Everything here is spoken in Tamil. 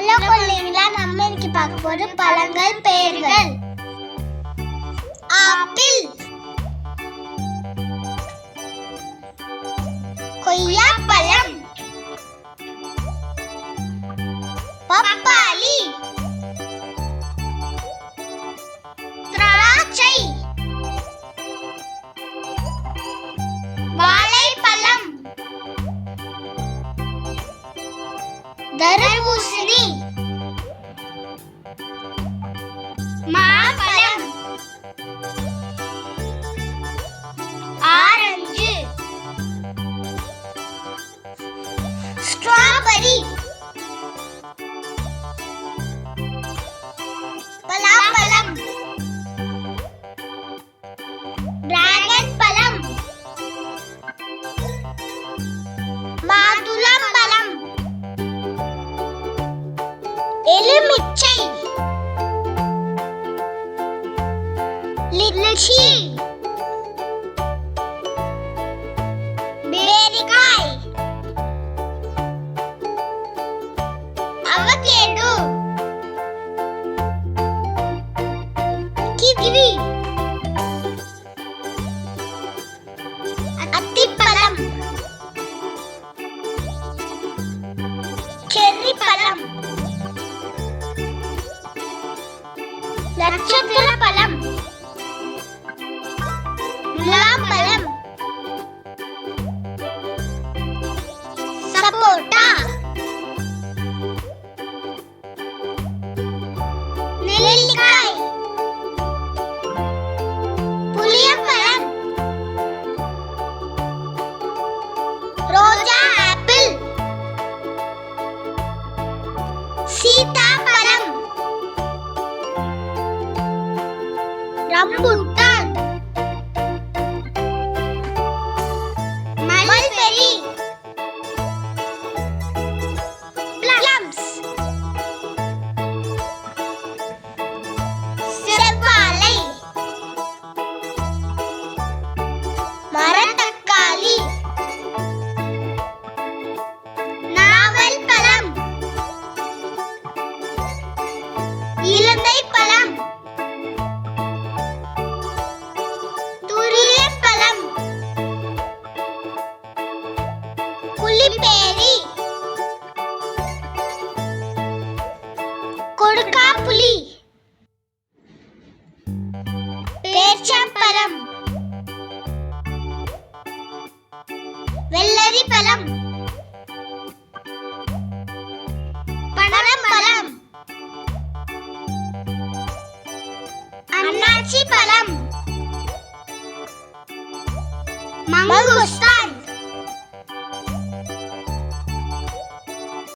ஹலோ குழந்தைங்களா, நம்ம இன்னைக்கு பார்க்க போற பழங்கள் பெயர்கள். ஆப்பிள், கொய்யாப்பழம், பப்பாளி, திராட்சை, வாழைப்பழம், தர்பூசணி, மாம்பழம், ஆரஞ்சு, ஸ்ட்ராபெரி, பலாப்பழம், டிராகன் பழம், மாதுளம்பழம், எலுமிச்சை, லிச்சி, பேரிக்காய், அவகேடோ, கிவி, அத்திப்பழம், செர்ரி பழம், நட்சத்திர பழம், முலாம்பழம், சப்போட்டா, நெல்லிக்காய், புளியம்பழம், ரோஜா ஆப்பிள், சீதாப்பழம், ரம்புட்டான், மல்பெரி, பிளம்ஸ், செவ்வாழை, மரத்தக்காளி, நாவல் பழம், இலந்தை பழம், துரியன் பழம், புளிப்பேரி, கொடுக்காப்புளி, பேரிச்சம்பழம், வெள்ளரி பழம், பனம்பழம், அன்னாச்சி பழம், மங்குஸ்தான்.